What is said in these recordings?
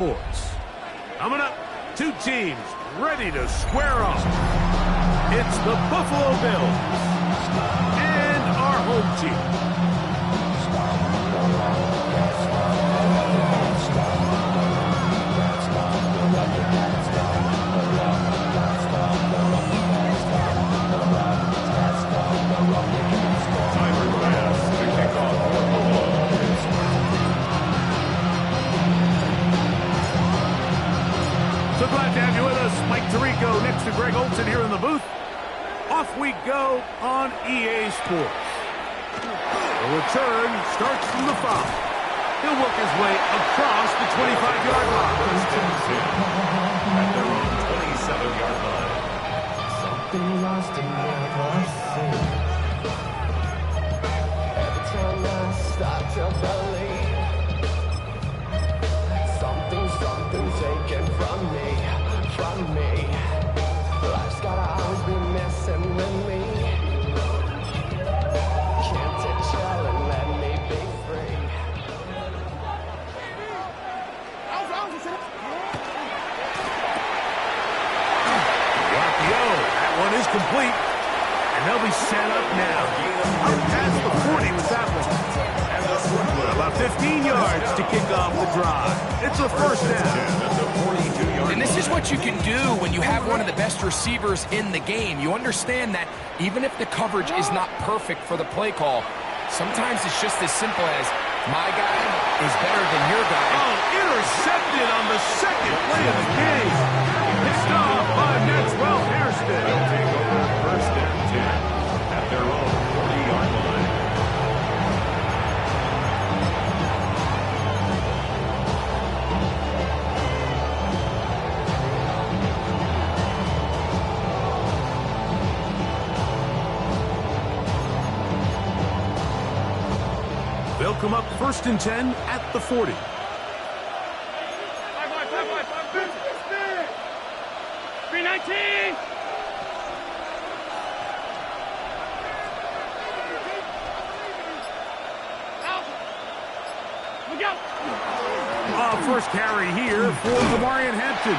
Sports. Coming up, two teams ready to square off. It's the Buffalo Bills and our home team. So glad to have you with us. Mike Tirico next to Greg Olsen here in the booth. Off we go on EA Sports. The return starts from the 5. He'll work his way across the 25-yard line. At their own 27-yard line. Something lost in my sleep. Every time I start to believe something's taken from me. Life's gotta always be messing with me. Can't take chill and let me be free. That one is complete. And they'll be set up now. Up past the 40 with that one. About 15 yards to kick off the drive. It's a first down. And this is what you can do when you have one of the best receivers in the game. You understand that even if the coverage is not perfect for the play call, sometimes it's just as simple as my guy is better than your guy. Oh, intercepted on the second play of the game. Picked off by Maxwell Hairston. They'll take over first and 10 at their own 40-yard line. They'll come up first and 10 at the 40. 319. Look out. First carry here for Demarion Hampton.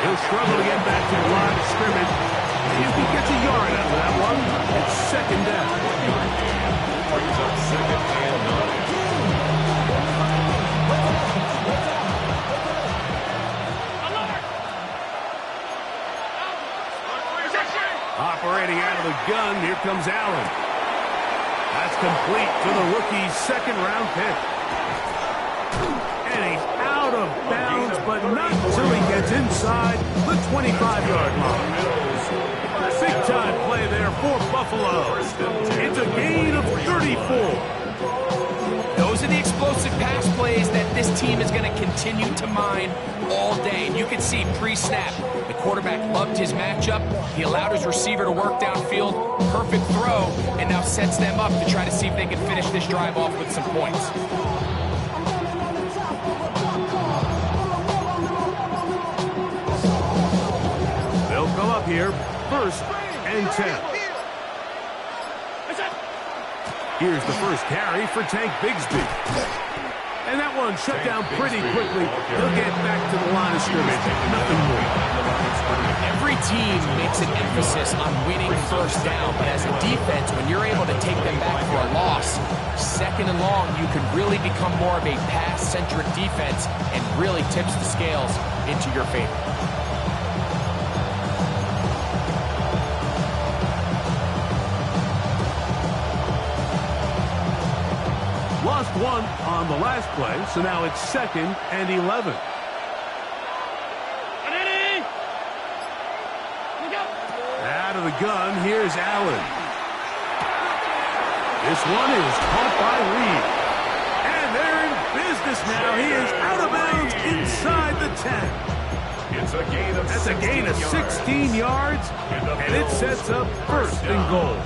He'll struggle to get back to the line of scrimmage. If he gets a yard out of that one, it's second down. Brings up second and 9. Operating out of the gun, here comes Allen. That's complete to the rookie's second-round pick. And he's out of bounds, but not until he gets inside the 25-yard line. Big-time play there for Buffalo. It's a gain of 34. Those are the explosive pass plays that this team is going to continue to mine all day. And you can see pre-snap, the quarterback loved his matchup. He allowed his receiver to work downfield, perfect throw, and now sets them up to try to see if they can finish this drive off with some points. They'll go up here, first and 10. Here's the first carry for Tank Bigsby. And that one shut down pretty quickly. He'll get back to the line of scrimmage. Nothing more. Every team makes an emphasis on winning first down, but as a defense, when you're able to take them back for a loss, second and long, you can really become more of a pass-centric defense and really tips the scales into your favor. Lost one on the last play, so now it's second and 11. Out of the gun, here's Allen. This one is caught by Reed. And they're in business now. He is out of bounds inside the 10. It's a gain of That's a gain of 16 yards, and it sets up first and goal.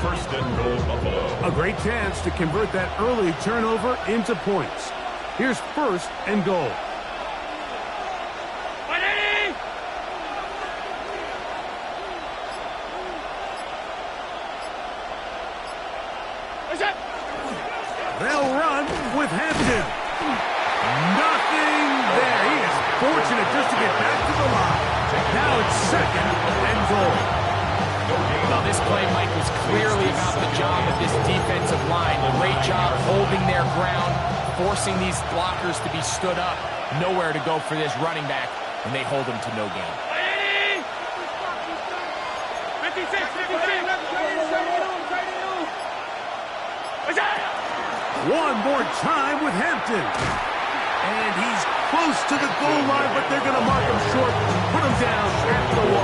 First and goal, Buffalo. A great chance to convert that early turnover into points. Here's first and goal. They'll run with Hampton. to get back to the line. Now it's second and goal. Well, this play, Mike, was clearly about the job of this defensive line. Great job holding their ground, forcing these blockers to be stood up. Nowhere to go for this running back, and they hold him to no gain. 56. One more time with Hampton. And he's close to the goal line, but they're going to mark him short, put him down at the 1.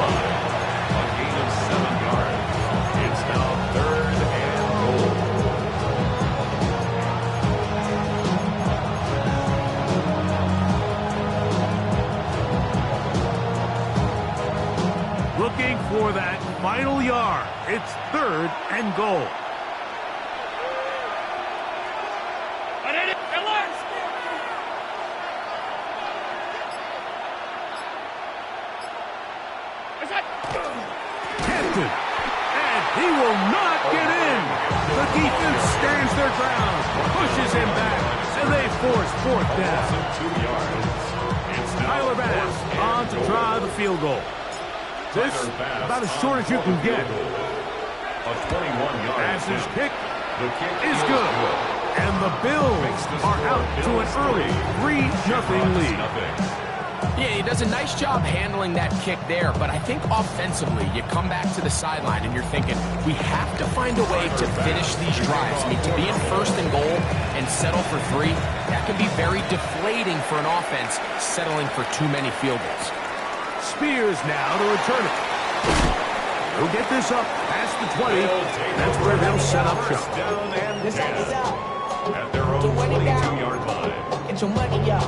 A gain of 7 yards. It's now 3rd and goal. Looking for that final yard. It's 3rd and goal. Hampton, and he will not get in. The defense stands their ground, pushes him back, and they force 4th down. 2 yards. It's now Tyler Bass on to try the field goal. This about as short as you can get. A 21-yard Bass's kick The kick is good. And the Bills are out to an early 3-0 lead. Yeah, he does a nice job handling that kick there, but I think offensively, you come back to the sideline and you're thinking, we have to find a way to finish these drives. I mean, to be in 1st and goal and settle for 3, that can be very deflating for an offense settling for too many field goals. Spears now to return it. He'll get this up past the 20. That's where they'll set up shop. Down and This time is out. at their own 22-yard line. Get your money up.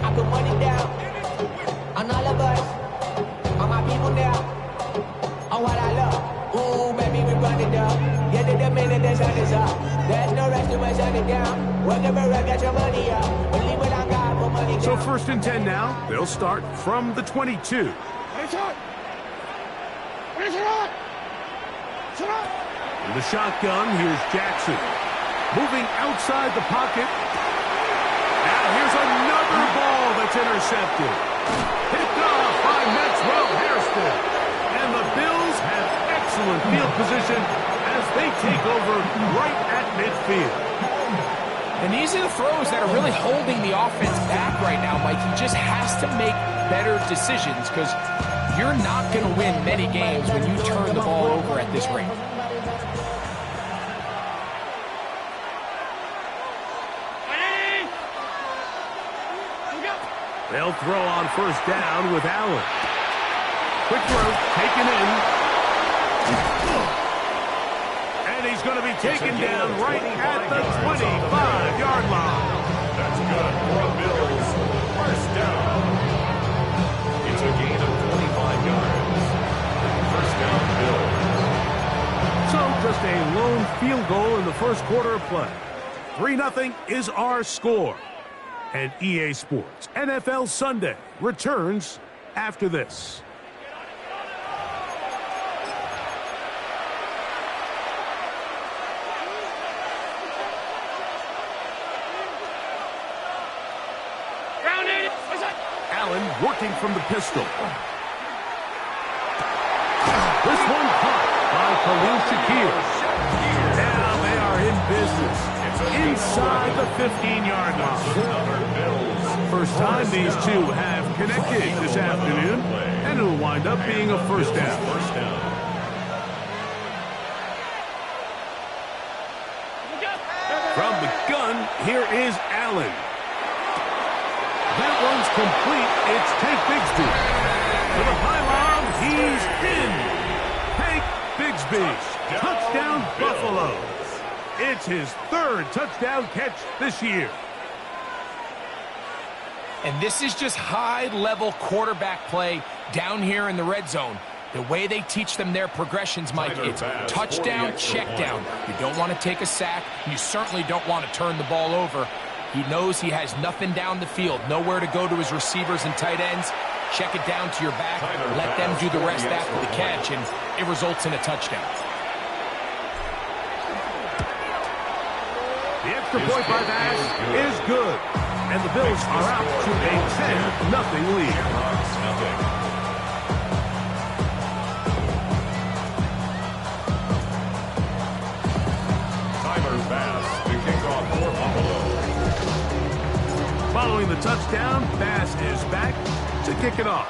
I put money down on all of us, on my people now, on what I love. Ooh, baby, we run it up. Get it the minute the sun is up. There's no rush to my shut it down. Working for it, get your money up. Believe what I got, put money down. So 1st and 10 now. They'll start from the 22. In the shotgun, here's Jackson. Moving outside the pocket. Now here's another ball that's intercepted. Picked off by Maxwell Hairston. And the Bills have excellent field position as they take over right at midfield. And these are the throws that are really holding the offense back right now, Mike. He just has to make better decisions because you're not going to win many games when you turn the ball over at this rate. They'll throw on 1st down with Allen. Quick throw, taken in. And he's going to be taken down right at the 25-yard line. That's good for the Bills. 1st down. It's a gain of 25 yards. 1st down, Bills. So just a lone field goal in the 1st quarter of play. 3-0 is our score. And EA Sports NFL Sunday returns after this. Allen working from the pistol. This one caught by Khalil Shakir. Now they are in business inside the 15-yard line. First time these two have connected this afternoon, and it'll wind up being a 1st down. From the gun, here is Allen. That one's complete. It's Tank Bigsby. To the pylon, he's in. Tank Bigsby. Touchdown, Buffalo. It's his 3rd touchdown catch this year. And this is just high-level quarterback play down here in the red zone. The way they teach them their progressions, Mike, it's touchdown, check down. You don't want to take a sack. You certainly don't want to turn the ball over. He knows he has nothing down the field, nowhere to go to his receivers and tight ends. Check it down to your back, let them do the rest after the catch, and it results in a touchdown. The extra point by Bass is good. And the Bills are out to a 10-0 lead. Shamrocks, nothing. Tyler Bass to kick off for Buffalo. Following the touchdown, Bass is back to kick it off.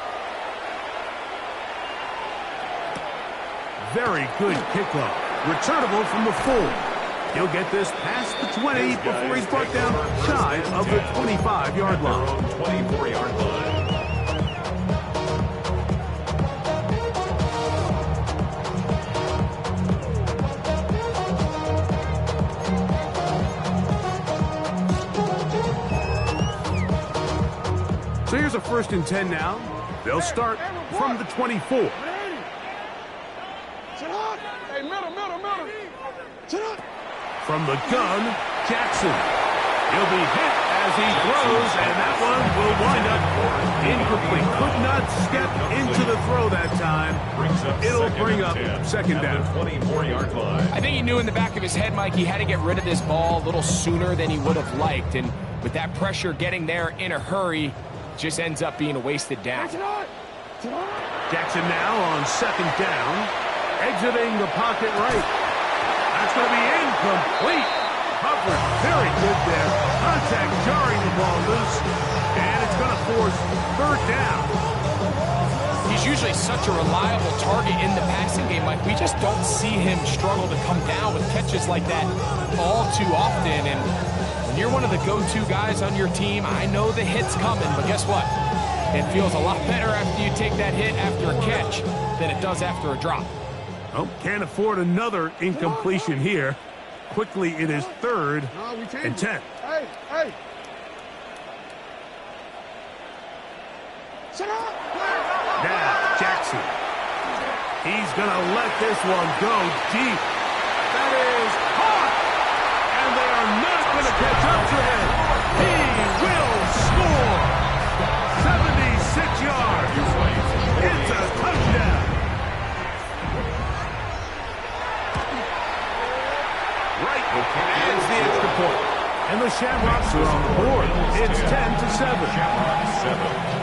Very good kickoff. Returnable from the 4. He'll get this past the 20 before he's brought down shy of the 25-yard line. 24-yard line. So here's a 1st and 10 now. They'll start from the 24. From the gun, Jackson. He'll be hit as he throws, and that one will wind up incomplete. Could not step into the throw that time. It'll bring up 2nd down. 24-yard line. I think he knew in the back of his head, Mike, he had to get rid of this ball a little sooner than he would have liked. And with that pressure getting there in a hurry, just ends up being a wasted down. Jackson now on 2nd down, exiting the pocket right. That's going to be incomplete. Hubbard, very good there. Contact jarring the ball loose, and it's going to force 3rd down. He's usually such a reliable target in the passing game. Like, we just don't see him struggle to come down with catches like that all too often. And when you're one of the go-to guys on your team, I know the hit's coming, but guess what? It feels a lot better after you take that hit after a catch than it does after a drop. Oh, can't afford another incompletion here. Quickly, it is 3rd and 10. Hey. Now, Jackson. He's going to let this one go deep. That is caught. And they are not going to catch up to him. He will score. 76 yards. It's a touchdown. Right adds the extra point. And the Shamrocks are on the board. It's 10-7. Shamrocks 7.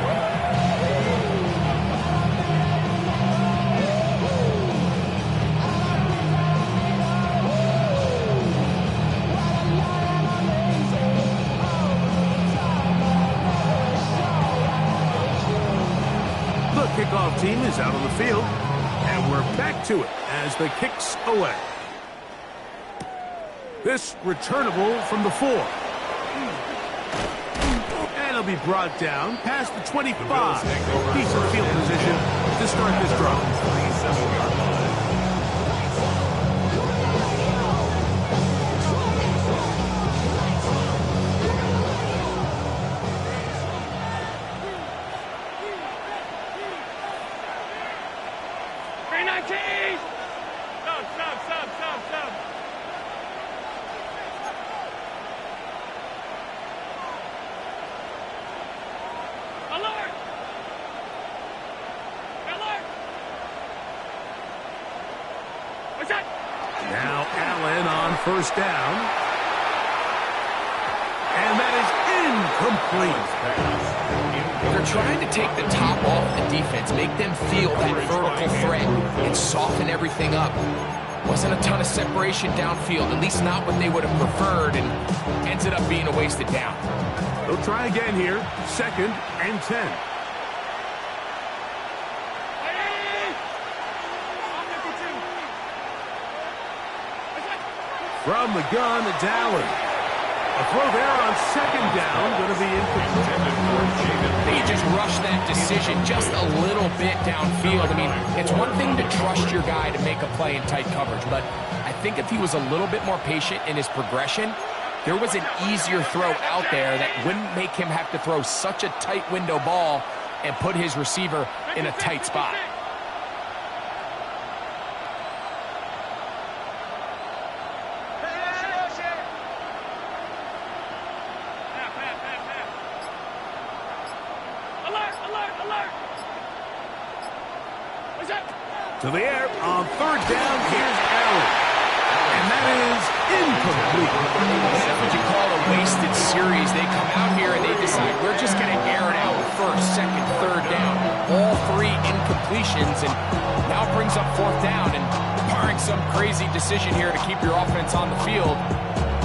Kickoff team is out on the field, and we're back to it as the kick's away. This returnable from the 4. And it'll be brought down past the 25. Decent field position to start this drive. 27-yard line. Now Allen on 1st down. And that is incomplete. They're trying to take the top off the defense, make them feel that vertical threat, and soften everything up. Wasn't a ton of separation downfield, at least not what they would have preferred, and ended up being a wasted down. They'll try again here. 2nd and 10. From the gun, it's Allen. A throw there on 2nd down, going to be incomplete. I think he just rushed that decision just a little bit downfield. I mean, it's one thing to trust your guy to make a play in tight coverage, but I think if he was a little bit more patient in his progression, there was an easier throw out there that wouldn't make him have to throw such a tight window ball and put his receiver in a tight spot. To the air on 3rd down, here's Allen. And that is incomplete. That's what you call a wasted series. They come out here and they decide we're just going to air it out with first, second, third down. All three incompletions, and now brings up fourth down. And barring some crazy decision here to keep your offense on the field,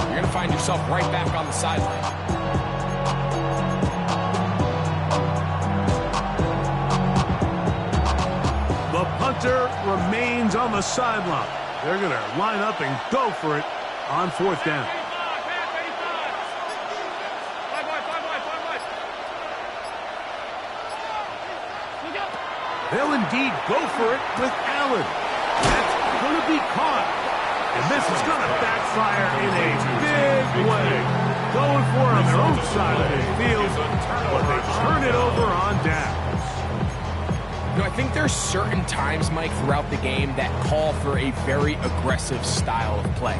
you're going to find yourself right back on the sideline. The punter remains on the sideline. They're going to line up and go for it on fourth down. They'll indeed go for it with Allen. That's going to be caught. And this is going to backfire in a big way. Going for it on their own side of the field, but they turn it over on downs. You know, I think there's certain times, Mike, throughout the game that call for a very aggressive style of play.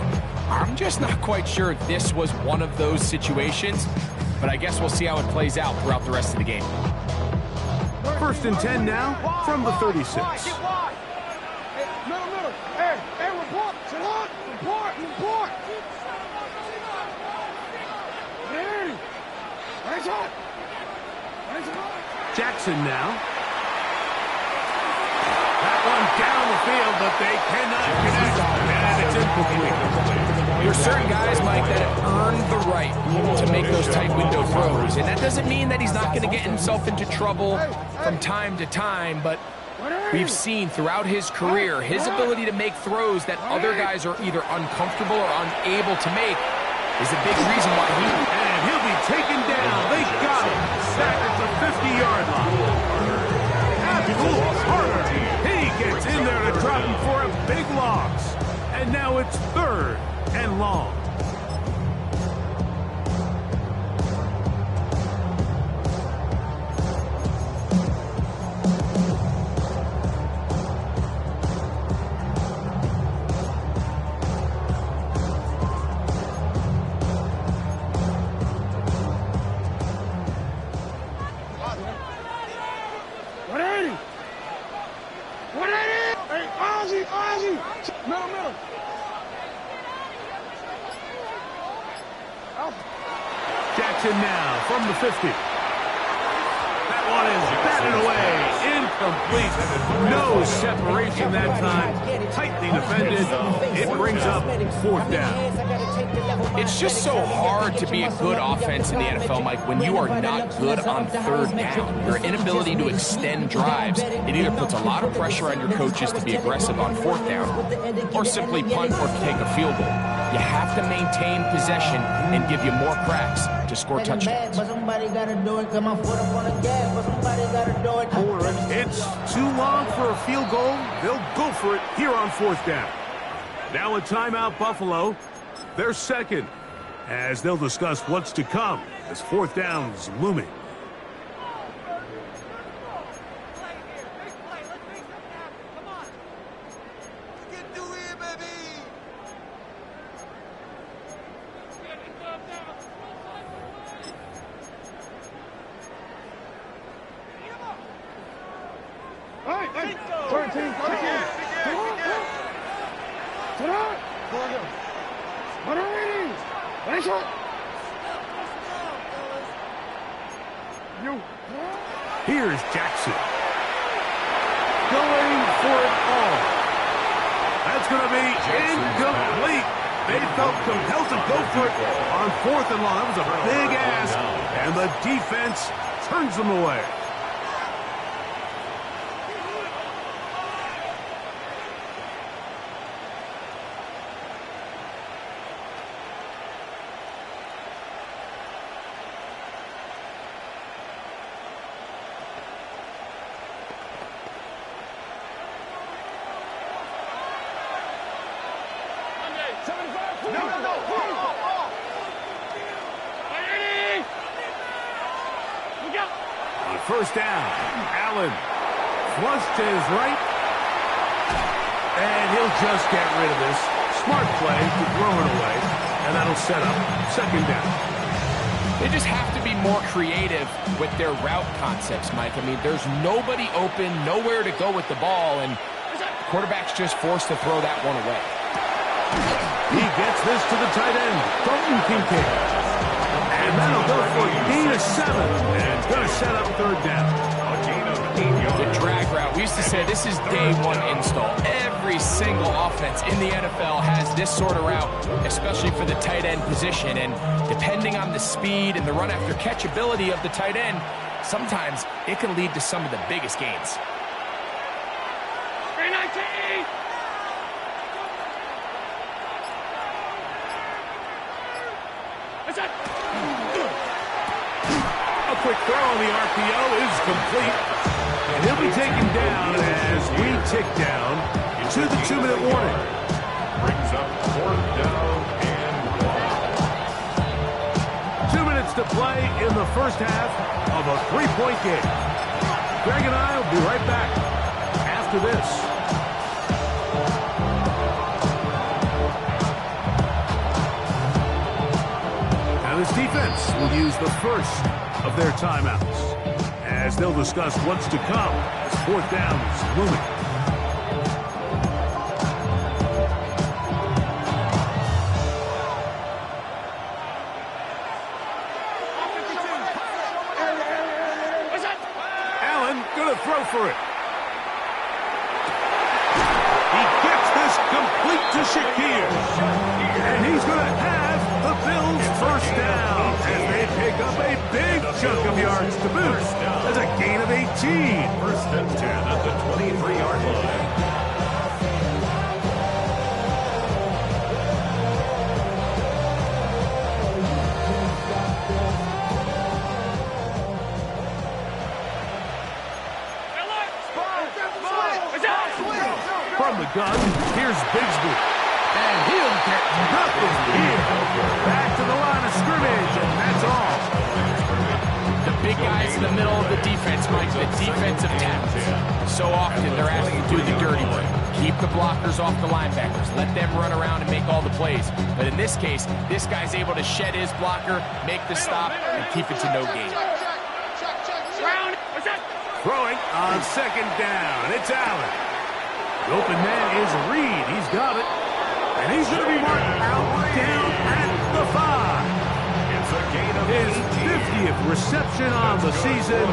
I'm just not quite sure this was one of those situations, but I guess we'll see how it plays out throughout the rest of the game. First and 10 now from the 36. Middle. Hey, report. Sit on. Report. Hey. Raise up. Jackson now. That one down the field, but they cannot connect. And it's incomplete. There's certain guys, Mike, that have earned the right to make those tight window throws. And that doesn't mean that he's not going to get himself into trouble from time to time, but we've seen throughout his career his ability to make throws that other guys are either uncomfortable or unable to make is a big reason why And he'll be taken down. They got him. Back at the 50-yard line. Abdul Carter. He gets in there to drop him for a big loss. And now it's third and long. Middle. Jackson now from the 50. That one is batted away. Incomplete. No separation that time. Tightly defended. It brings up fourth down. It's just so hard to be a good offense in the NFL, Mike, when you are not good on third down. Your inability to extend drives, it either puts a lot of pressure on your coaches to be aggressive on fourth down or simply punt or take a field goal. You have to maintain possession and give you more cracks to score touchdowns. It's too long for a field goal. They'll go for it here on fourth down. Now a timeout, Buffalo. They're second, as they'll discuss what's to come as fourth down's looming. Here's Jackson. Going for it all. That's going to be incomplete. They felt compelled to go for it on fourth and long. That was a big ask, and the defense turns them away. First down, Allen flushed to his right, and he'll just get rid of this. Smart play to throw it away, and that'll set up second down. They just have to be more creative with their route concepts, Mike. I mean, there's nobody open, nowhere to go with the ball, and the quarterback's just forced to throw that one away. He gets this to the tight end, Dalton Kincaid. And that'll go for a gain of 7. And it's going to set up third down. A gain of 8 yards. The drag route. We used to say this is day one install. Every single offense in the NFL has this sort of route, especially for the tight end position. And depending on the speed and the run after catch ability of the tight end, sometimes it can lead to some of the biggest gains. 319! A quick throw on the RPO is complete. And he'll be taken down as we tick down to the 2-minute warning. Brings up 4th down and 1. 2 minutes to play in the first half of a 3-point game. Greg and I will be right back after this. Now this defense will use the first of their timeouts as they'll discuss what's to come as 4th down is looming. Throw for it. He gets this complete to Shakir. And he's going to have the Bills first down as they pick up a big chunk of yards to boot. That's a gain of 18. 1st and 10 at the 23-yard line. From the gun, here's Bigsby. And he'll get nothing here. Back to the line of scrimmage, and that's all. The big guys in the middle of the defense, Mike, the defensive tackles. So often they're asked to do the dirty work. Keep the blockers off the linebackers. Let them run around and make all the plays. But in this case, this guy's able to shed his blocker, make the stop, and keep it to no gain. Throwing on 2nd down. It's Allen. The open man is Reed. He's got it. And he's going to be marked out down at the 5. It's a gain of His 18. 50th reception on the season.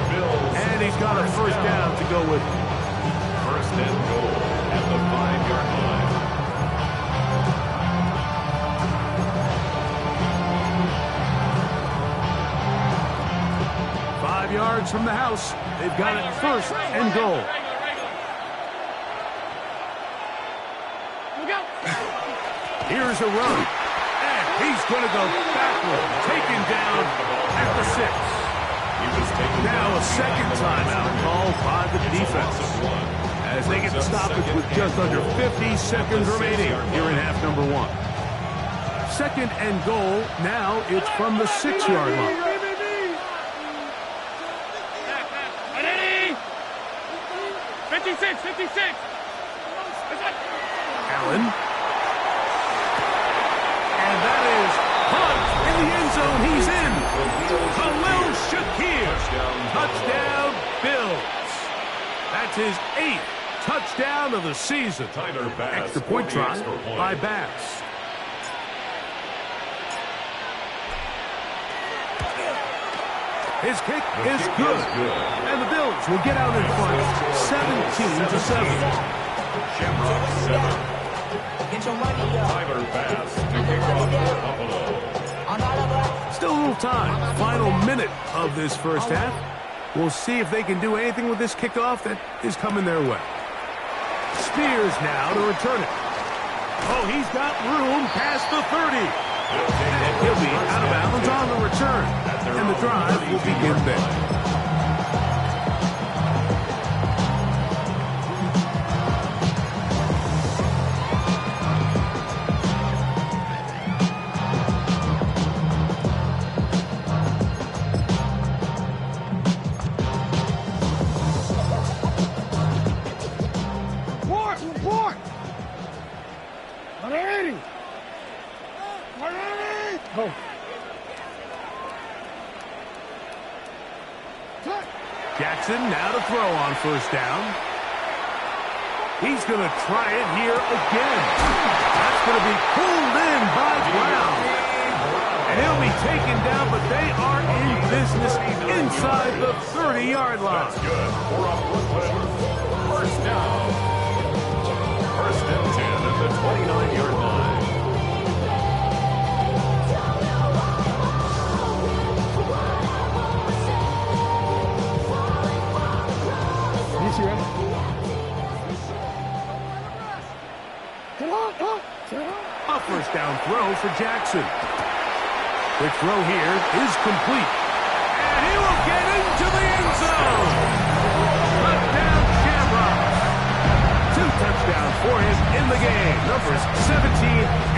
And he's got a first down to go with. 1st and goal at the 5-yard line. 5 yards from the house. They've got it 1st and goal. Here's a run. And he's going to go backward. Taken down at the 6. Now a second timeout called by the defense as they get the stoppage with just under 50 seconds remaining here in half number 1. 2nd and goal. Now it's from the 6-yard line. 56! Allen. And that is Hunt in the end zone. He's in. Khalil Shakir. Touchdown, Bills. That's his 8th touchdown of the season. Extra point try by Bass. His kick is good. And the Bills will get out in front 17-7. Shamrock 7. Get your money up. Tyler Bass to kick off for Buffalo. On all of us. Still a little time. Final minute of this first half. We'll see if they can do anything with this kickoff that is coming their way. Spears now to return it. Oh, he's got room past the 30. And he'll be out of bounds on the return. And the drive will begin there. Report! 180! 180! Go. Jackson now to throw on first down. He's going to try it here again. That's going to be pulled in by Brown. And he'll be taken down, but they are in business inside the 30-yard line. That's good. For a Brooklyn first down. First and 10 at the 29-yard line. A first down throw for Jackson. Quick throw here is complete. And he will get into the end zone. Touchdown, Shamrock. 2 touchdowns for him in the game. Numbers 17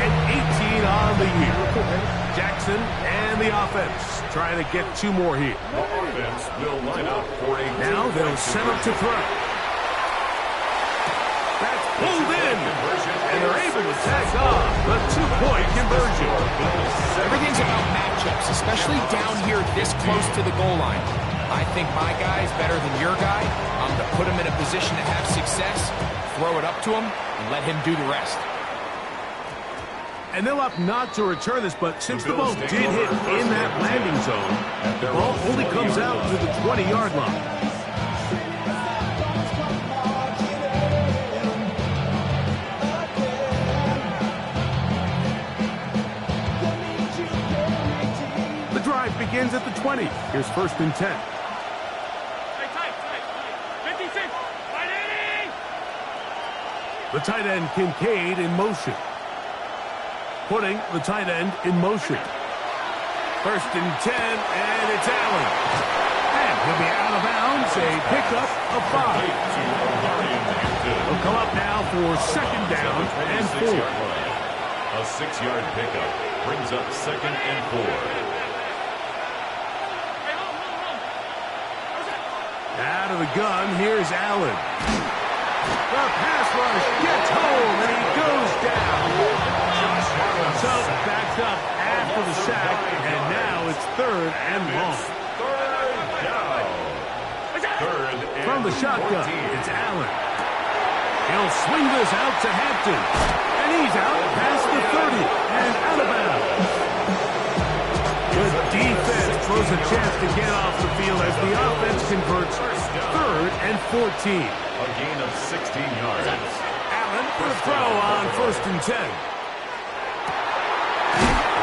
and 18 on the year. Jackson and the offense trying to get 2 more here. The offense will line up for a Now they'll set up to throw. That's pulled in. And they're able to tag off the 2-point conversion. Everything's about matchups, especially down here this close to the goal line. I think my guy is better than your guy. I'm going to put him in a position to have success, throw it up to him, and let him do the rest. And they'll opt not to return this, but since the ball did hit in that landing zone, the ball only comes out to the 20-yard line. The drive begins at the 20. Here's first and 10. The tight end, Kincaid, in motion. Putting the tight end in motion. First and 10, and it's Allen. And he'll be out of bounds, a pickup of 5. He'll come up now for second down and 4. A 6-yard pickup brings up second and 4. Out of the gun, here's Allen. The pass rush gets home, and he goes down. So backed up after the sack, and now it's third and long. From the shotgun, it's Allen. He'll swing this out to Hampton, and he's out past the 30 and out of bounds. Good defense throws a chance to get off the field as the offense converts third and 14. A gain of 16 yards. Allen for the throw on first and 10.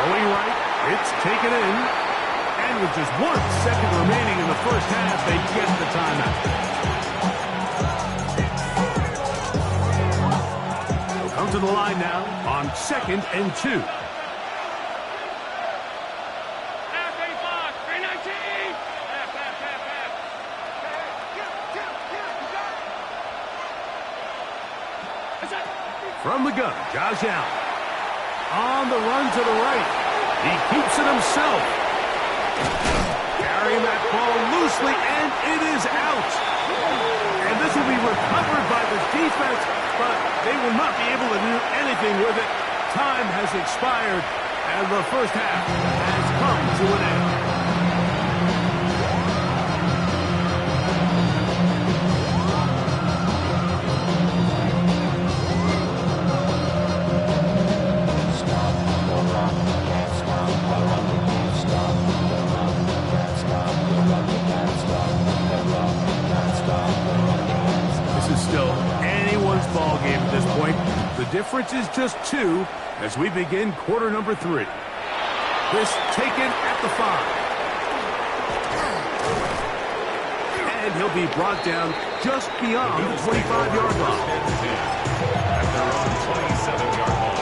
Going right, it's taken in. And with just 1 second remaining in the first half, they get the timeout. They'll come to the line now on second and 2. From the gun, Josh Allen. On the run to the right. He keeps it himself. Carrying that ball loosely, and it is out. And this will be recovered by the defense, but they will not be able to do anything with it. Time has expired, and the first half has come to an end. The difference is just 2 as we begin quarter number 3. This taken at the 5. And he'll be brought down just beyond the 25-yard line. At their own 27-yard line.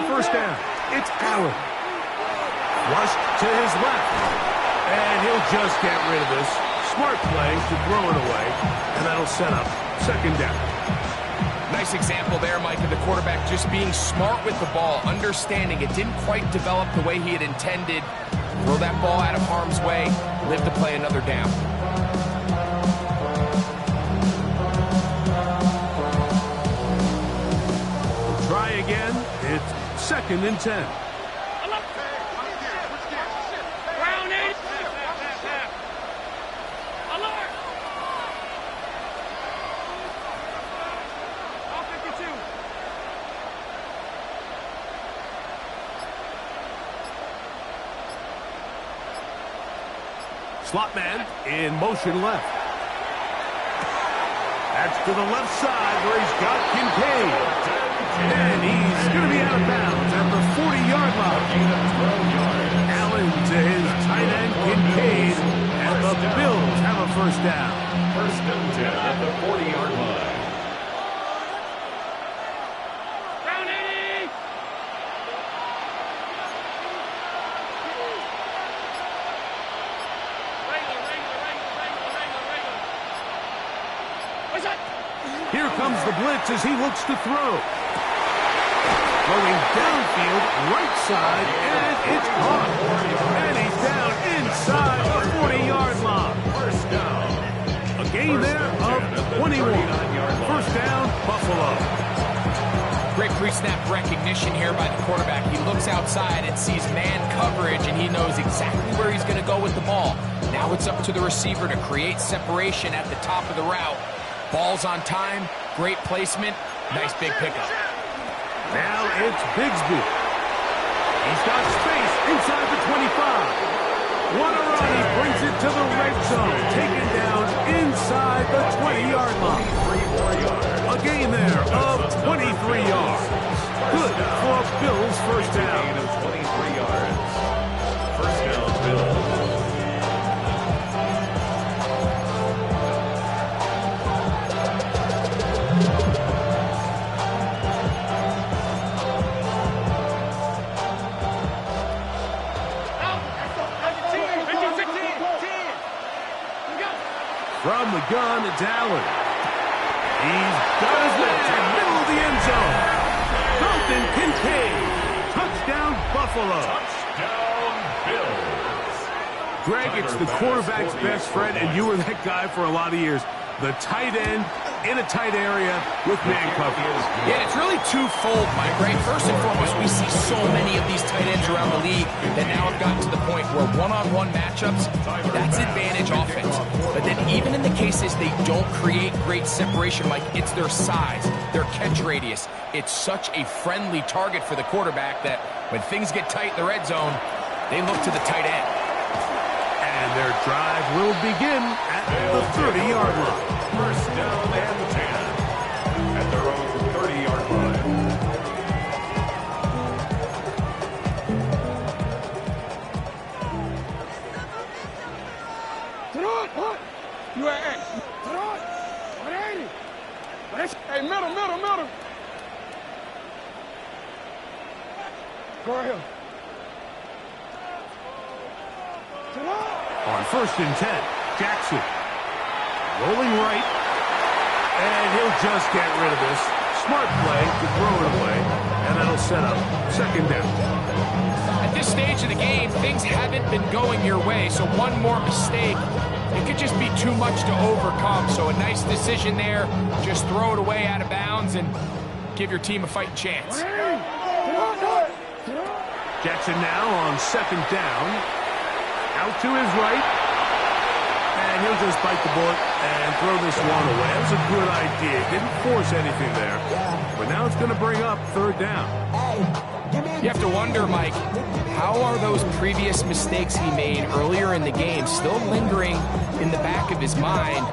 First down, it's Allen. Flushed to his left. And he'll just get rid of this. Smart play to throw it away. And that'll set up second down. Nice example there, Mike, of the quarterback just being smart with the ball, understanding it didn't quite develop the way he had intended. Throw that ball out of harm's way, live to play another down. again. It's 2nd and 10. Slot man in motion left. That's to the left side where he's got Kincaid. And he's going to be out of bounds at the 40-yard line. Allen to his tight end, Kincaid. And the Bills have a first down. 1st and 10 at the 40-yard line. Here comes the blitz as he looks to throw. Going downfield, right side, and it's caught. And he's down inside the 40-yard line. First down. A gain there of 21. First down, Buffalo. Great pre-snap recognition here by the quarterback. He looks outside and sees man coverage, and he knows exactly where he's going to go with the ball. Now it's up to the receiver to create separation at the top of the route. Ball's on time, great placement, nice big pickup. Now it's Bigsby. He's got space inside the 25. Wanarani brings it to the red zone, taken down inside the 20-yard line. A gain there of 23 yards. Good for a Bills first down. Gain of 23 yards. First down, Bills. From the gun, it's Allen. He's got his man, middle of the end zone. Dalton Kincaid. Touchdown, Buffalo. Touchdown, Bills. Greg, it's the quarterback's best friend, and you were that guy for a lot of years. The tight end in a tight area with man coverage. Yeah, it's really twofold, Mike, right? First and foremost, we see so many of these tight ends around the league that now have gotten to the point where one-on-one matchups, that's advantage offense. But then even in the cases they don't create great separation, Mike, it's their size, their catch radius. It's such a friendly target for the quarterback that when things get tight in the red zone, they look to the tight end. And their drive will begin at the 30-yard line. First down and 10 at their own 30-yard line. You at what ain't it? Hey, middle. Go ahead. On 1st and 10, Jackson. Rolling right. And he'll just get rid of this. Smart play to throw it away. And that'll set up 2nd down. At this stage of the game, things haven't been going your way, so one more mistake, it could just be too much to overcome. So a nice decision there. Just throw it away out of bounds and give your team a fighting chance. Jackson now on 2nd down. Out to his right. And he'll just bite the bullet and throw this one away. That was a good idea. Didn't force anything there. But now it's going to bring up 3rd down. You have to wonder, Mike, how are those previous mistakes he made earlier in the game still lingering in the back of his mind?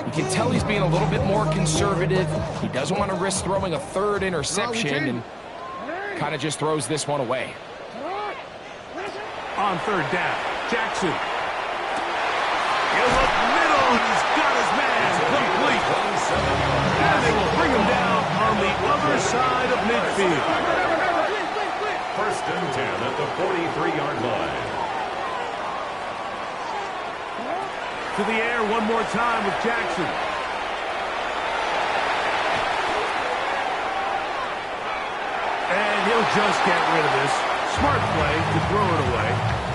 You can tell he's being a little bit more conservative. He doesn't want to risk throwing a 3rd interception and kind of just throws this one away. On 3rd down, Jackson. He'll look middle. He's got his man complete. And they will bring him down on the other side of midfield. 1st and 10 at the 43-yard line. To the air one more time with Jackson. And he'll just get rid of this. Smart play to throw it away.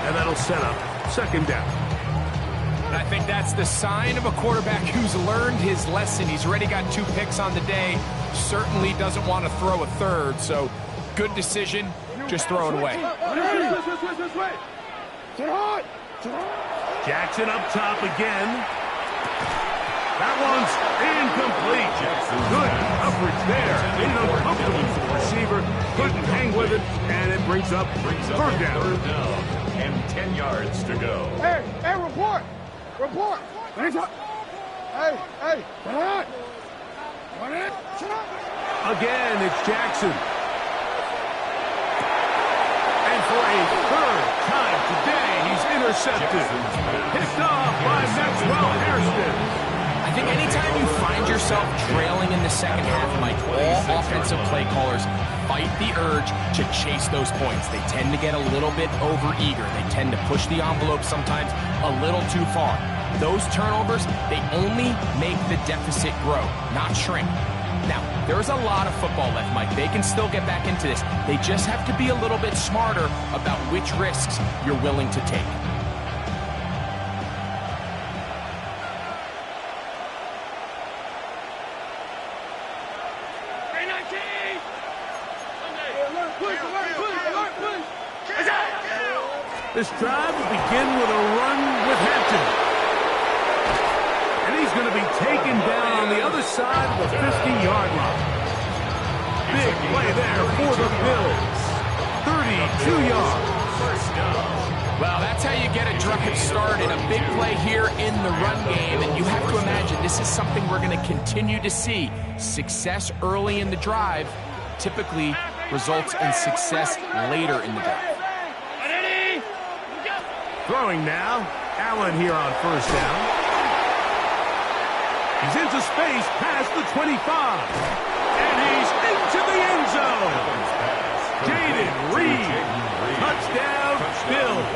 And that'll set up 2nd down. And I think that's the sign of a quarterback who's learned his lesson. He's already got 2 picks on the day. Certainly doesn't want to throw a 3rd, so Good decision. Just throw it away. Jackson up top again. That one's incomplete. Good coverage there. Made it uncomfortable for the receiver. Couldn't hang with it, and it brings up third down. And 10 yards to go. Hey, report. Report. Hey, come on. Again, it's Jackson. And for a third time today, he's intercepted. Picked off by Maxwell Hairston. I think anytime you find yourself trailing in the second half, Mike, all offensive play callers fight the urge to chase those points. They tend to get a little bit overeager. They tend to push the envelope sometimes a little too far. Those turnovers, they only make the deficit grow, not shrink. Now, there's a lot of football left, Mike. They can still get back into this. They just have to be a little bit smarter about which risks you're willing to take. This drive will begin with a run with Hampton. And he's going to be taken down on the other side of the 50-yard line. Big play there for the Bills. 32 yards. Well, that's how you get a drive started. A big play here in the run game. And you have to imagine this is something we're going to continue to see. Success early in the drive typically results in success later in the drive. Throwing now. Allen here on first down. He's into space past the 25. And he's into the end zone. Jaden Reed. Touchdown, Bills.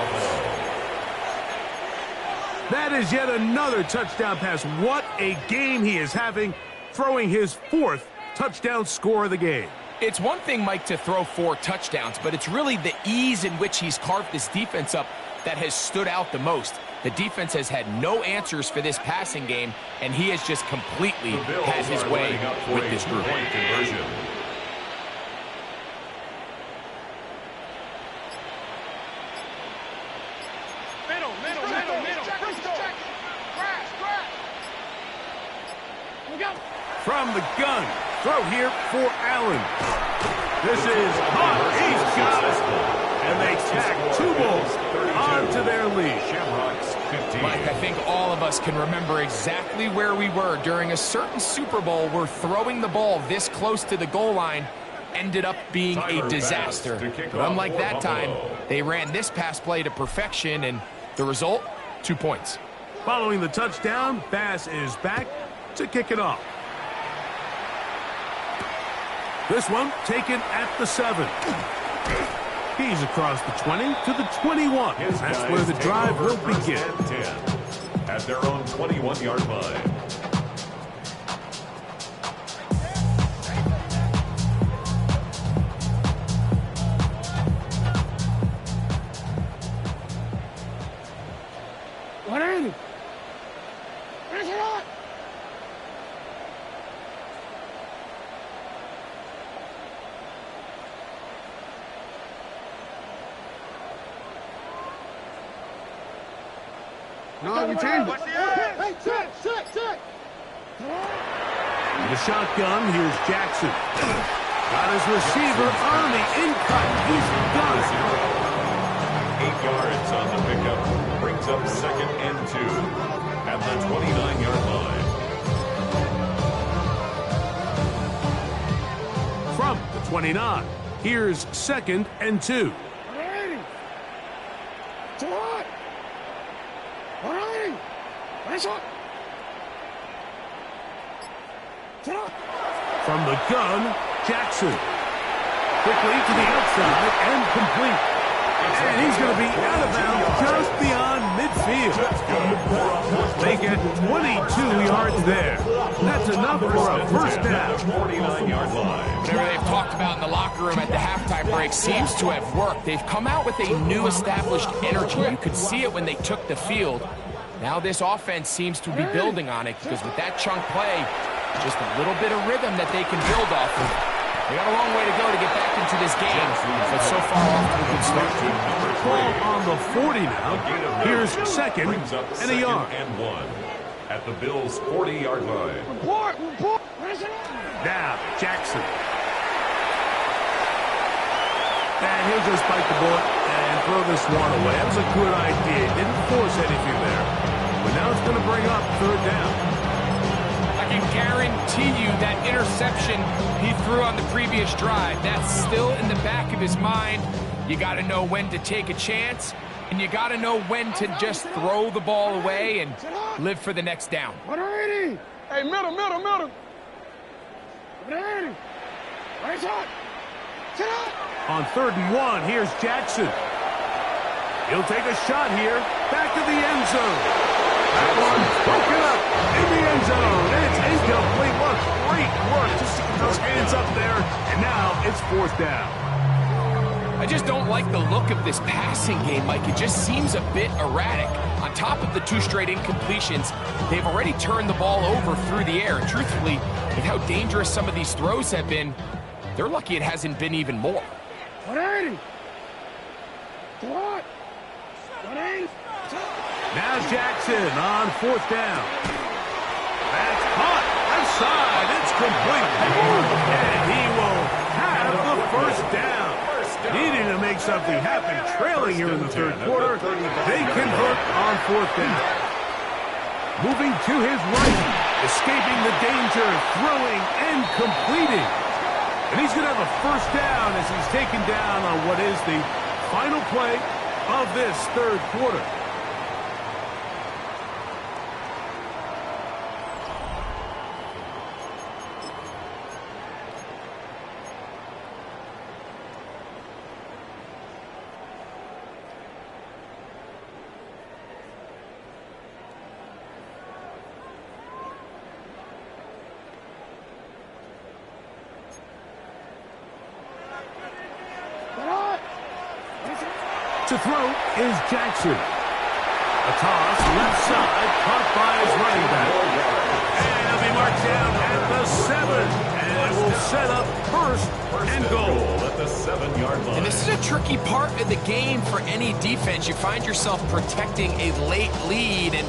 That is yet another touchdown pass. What a game he is having, throwing his fourth touchdown score of the game. It's one thing, Mike, to throw 4 touchdowns, but it's really the ease in which he's carved this defense up that has stood out the most. The defense has had no answers for this passing game, and he has just completely had his way with this group. Conversion. Middle. Crash. We go. From the gun, throw here for Allen. This is hot. He's got it. And they tack 2 balls onto their lead. Shamrocks 15. Mike, I think all of us can remember exactly where we were during a certain Super Bowl where throwing the ball this close to the goal line ended up being a disaster. But unlike that time, they ran this pass play to perfection, and the result, 2 points. Following the touchdown, Bass is back to kick it off. This one taken at the 7. He's across the 20 to the 21. That's where the drive will begin. 10 at their own 21-yard line. What are you? Finish it on. No, we changed it. Hey, sit. The shotgun, here's Jackson. Got his receiver on the in-cut. He's got it. 8 yards on the pickup. Brings up 2nd and 2 at the 29-yard line. From the 29, here's 2nd and 2. From the gun, Jackson. Quickly to the outside and complete. And he's going to be out of bounds just beyond midfield. They get 22 yards there. That's enough for a first down. 49-yard line. Whatever they've talked about in the locker room at the halftime break seems to have worked. They've come out with a new established energy. You could see it when they took the field. Now this offense seems to be building on it because with that chunk play, just a little bit of rhythm that they can build off of. They got a long way to go to get back into this game, but so far off to a good start. Ball on the 40 now. Here's second and a yard. And 1 at the Bills' 40-yard line. Report. Where's it? Now, Jackson. And he'll just bite the bullet and throw this one away. That was a good idea. Didn't force anything there. But now it's going to bring up third down. I can guarantee you that interception he threw on the previous drive, that's still in the back of his mind. You got to know when to take a chance, and you got to know when to just throw the ball away and live for the next down. 180. Hey, middle. 180. Right shot. Sit up. On 3rd and 1, here's Jackson. He'll take a shot here. Back to the end zone. That one's broken up in the end zone. And it's incomplete. What great work. Just keep those hands up there. And now it's 4th down. I just don't like the look of this passing game, Mike. It just seems a bit erratic. On top of the 2 straight incompletions, they've already turned the ball over through the air. And truthfully, with how dangerous some of these throws have been, they're lucky it hasn't been even more. 180. What? 180. Now Jackson on 4th down. That's caught. Outside. It's complete. And he will have the 1st down. Needing to make something happen. Trailing here in the 3rd quarter. They convert on 4th down. Moving to his right. Escaping the danger. Throwing and completing. And he's going to have a 1st down as he's taken down on what is the final play of this 3rd quarter. To throw is Jackson. A toss, left side, caught by his running back. And he'll be marked down at the 7. And will set up 1st and goal at the 7-yard line. And this is a tricky part of the game for any defense. You find yourself protecting a late lead, and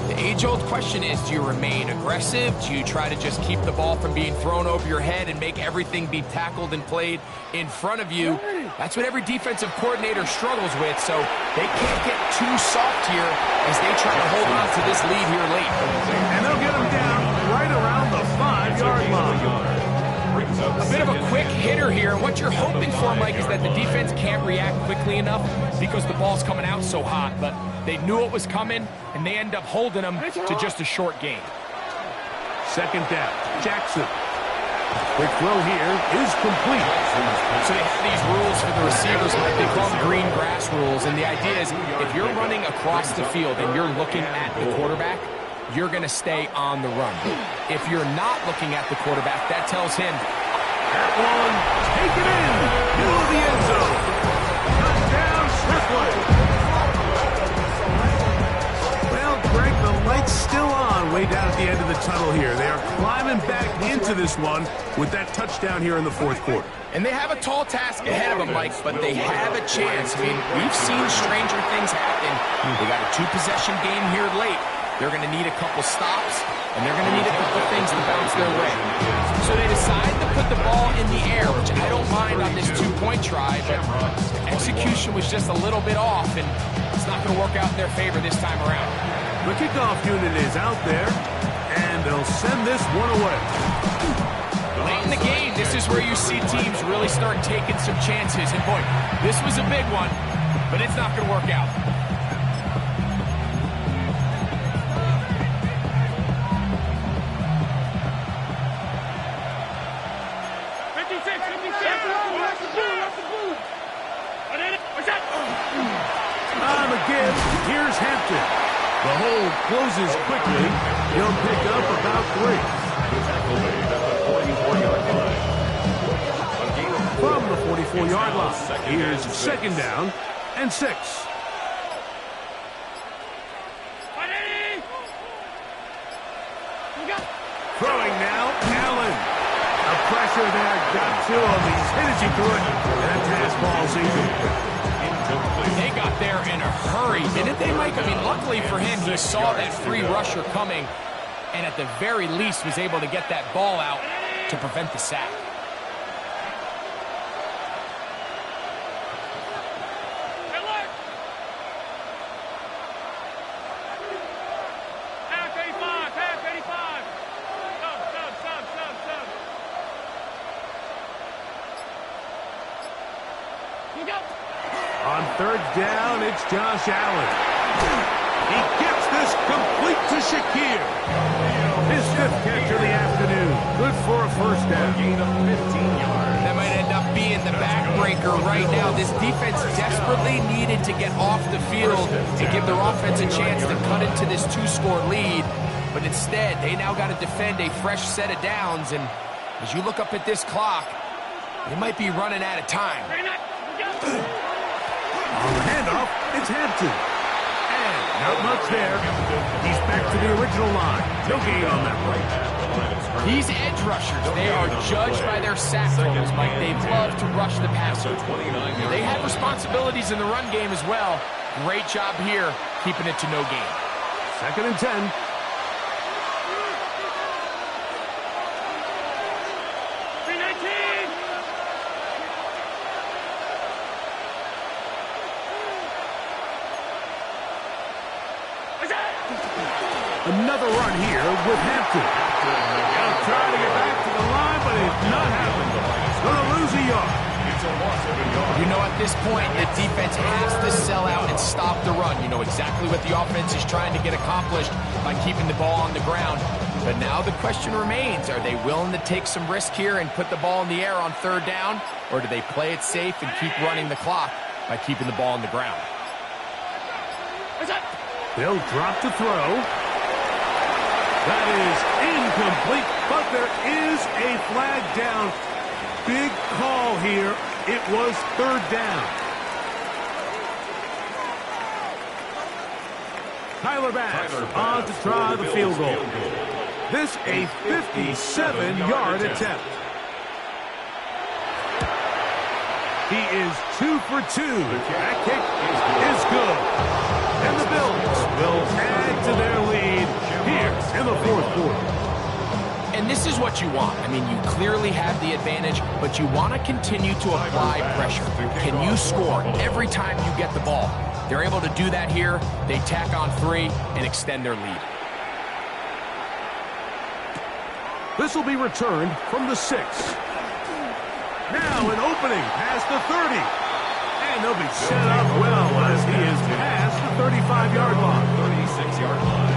the age-old question is, do you remain aggressive? Do you try to just keep the ball from being thrown over your head and make everything be tackled and played in front of you? That's what every defensive coordinator struggles with, so they can't get too soft here as they try to hold on to this lead here late. And they'll get him down right around the 5-yard line. A bit of a quick hitter here. What you're hoping for, Mike, is that the defense can't react quickly enough because the ball's coming out so hot, but they knew it was coming, and they end up holding them to just a short gain. 2nd down, Jackson. Quick throw here is complete. So they have these rules for the receivers, like they call them green grass rules, and the idea is if you're running across the field and you're looking at the quarterback, you're going to stay on the run. If you're not looking at the quarterback, that tells him, that one, take it in, middle of the end zone. Touchdown, Swiftly. Well, Greg, the light's still on way down at the end of the tunnel here. They are climbing back into this one with that touchdown here in the 4th quarter. And they have a tall task ahead of them, Mike, but they have a chance. I mean, we've seen stranger things happen. They got a 2-possession game here late. They're going to need a couple stops, and they're going to need a couple things to bounce their way. So they decide to put the ball in the air, which I don't mind on this 2-point try, but execution was just a little bit off, and it's not going to work out in their favor this time around. The kickoff unit is out there, and they'll send this one away. Late in the game, this is where you see teams really start taking some chances. And boy, this was a big one, but it's not going to work out. On the give, here's Hampton. The hold closes quickly. He'll pick up about 3. From the 44-yard line, here's 2nd down and 6. Throwing now, Allen. A pressure pressure there got to him. He's hit as he threw it, and that pass ball's incomplete. They got there in a hurry, didn't they, Mike? I mean, luckily for him, he saw that free rusher coming, and at the very least was able to get that ball out to prevent the sack. On third down, it's Josh Allen. He gets this complete to Shakir. His fifth catch of the afternoon. Good for a first down. Gain of 15 yards. That might end up being the backbreaker right now. This defense desperately needed to get off the field to give their offense a chance to cut into this two-score lead. But instead, they now got to defend a fresh set of downs. And as you look up at this clock, they might be running out of time. On the handoff, it's Hampton. And not much there. He's back to the original line. No gain on that play. These edge rushers, they are judged by their sack totals, Mike. They love to rush the passer. They have responsibilities in the run game as well. Great job here, keeping it to no gain. 2nd and 10. Another run here with Hampton. He'll try to get back to the line, but it's not happening. He's going to lose a yard. It's a loss of a yard. You know, at this point, the defense has to sell out and stop the run. You know exactly what the offense is trying to get accomplished by keeping the ball on the ground. But now the question remains, are they willing to take some risk here and put the ball in the air on third down? Or do they play it safe and keep running the clock by keeping the ball on the ground? They'll drop to throw. That is incomplete, but there is a flag down. Big call here. It was third down. Tyler Bass on to try the field goal. This a 57-yard attempt. He is 2 for 2. That kick is good. And the Bills will add to their lead here in the fourth quarter. And this is what you want. I mean, you clearly have the advantage, but you want to continue to apply pressure. Can you score every time you get the ball? They're able to do that here. They tack on 3 and extend their lead. This will be returned from the 6. Now an opening past the 30. And they'll be set up well as he is past the 35-yard line. 36-yard line.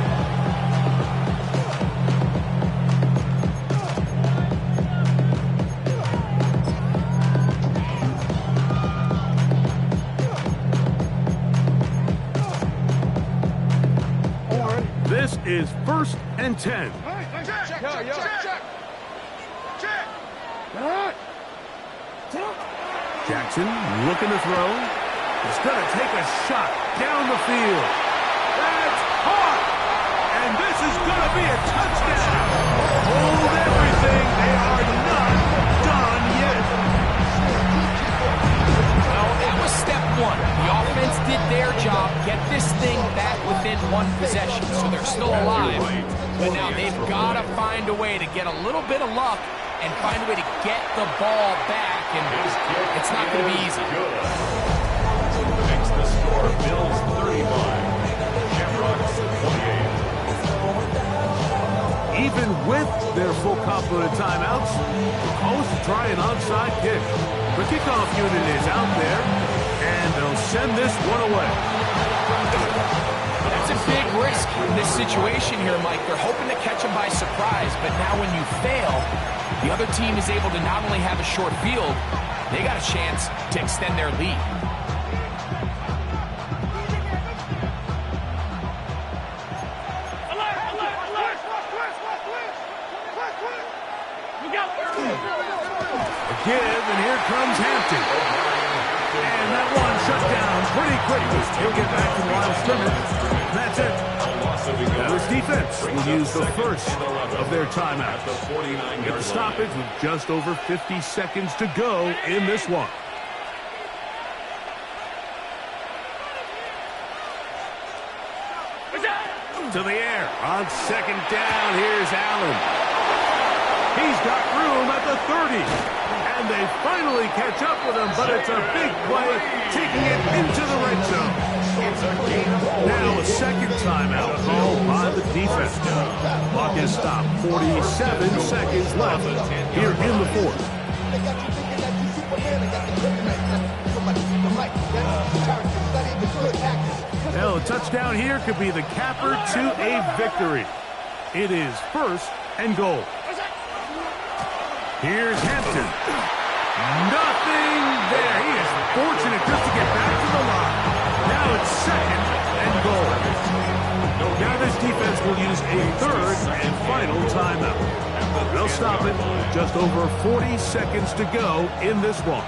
This is 1st and 10. Jackson looking to throw. He's going to take a shot down the field. That's hard. And this is going to be a touchdown. Hold everything. They are not done yet. Well, that was step 1. The offense did their job, get this thing back within 1 possession, so they're still alive. But now they've got to find a way to get a little bit of luck and find a way to get the ball back, and it's not going to be easy. Makes the score Bills 35, Shamrocks 28. Even with their full complement of timeouts, the Colts try an onside kick. The kickoff unit is out there, and they'll send this one away. That's a big risk in this situation here, Mike. They're hoping to catch them by surprise, but now when you fail, the other team is able to not only have a short field, they got a chance to extend their lead. A give, and here comes Hampton. And that one shut down pretty quickly. He'll get back to the line of scrimmage. That's it. Now this defense defense will use the first of their timeouts. Get the stoppage with just over 50 seconds to go in this one. To the air. On second down, here's Allen. He's got room at the 30. And they finally catch up with him, but it's a big play, taking it into the red zone. Now a second timeout called by the defense. Clock is stopped. 47 seconds left here in the fourth. Now a touchdown here could be the capper to a victory. It is first and goal. Here's Hampton. Nothing there. He is fortunate just to get back to the line. Now it's second and goal. Now this defense will use a third and final timeout. They'll stop it with just over 40 seconds to go in this one.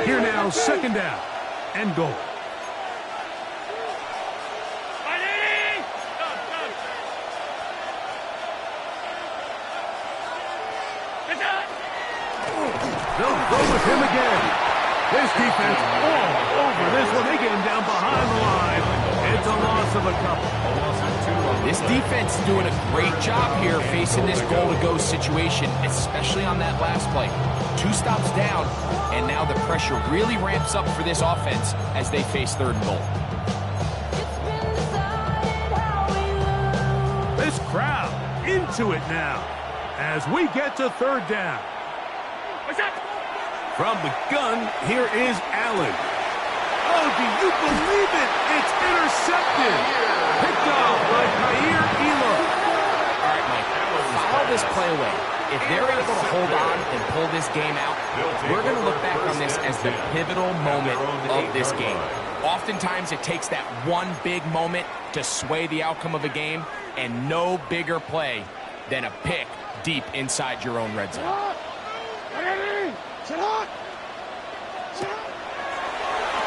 Here now, second down and goal. They'll go with him again. This defense all over this one. They get him down behind the line. It's a loss of a couple. This defense is doing a great job here facing this goal-to-go situation, especially on that last play. 2 stops down, and now the pressure really ramps up for this offense as they face third and goal. This crowd into it now as we get to third down. From the gun, here is Allen. Oh, do you believe it? It's intercepted. Picked off by Kaiir Elam. All right, Mike, follow this play away. If they're able to hold on and pull this game out, we're going to look back on this as the pivotal moment of this game. Oftentimes, it takes that one big moment to sway the outcome of a game, and no bigger play than a pick deep inside your own red zone.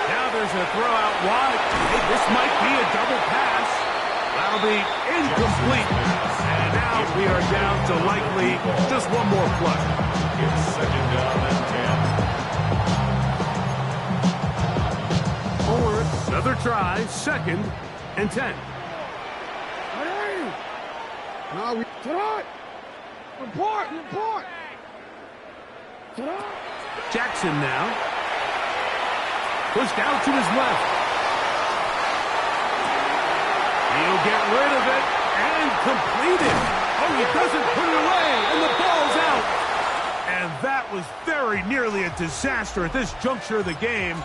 Now there's a throw out wide. Hey, this might be a double pass. That'll be incomplete. And now we are down to likely just one more play. It's second down and 10. Forward, another try, second and 10. Now we report. Jackson now. Pushed out to his left. He'll get rid of it and complete it. Oh, he doesn't put it away, and the ball's out. And that was very nearly a disaster at this juncture of the game.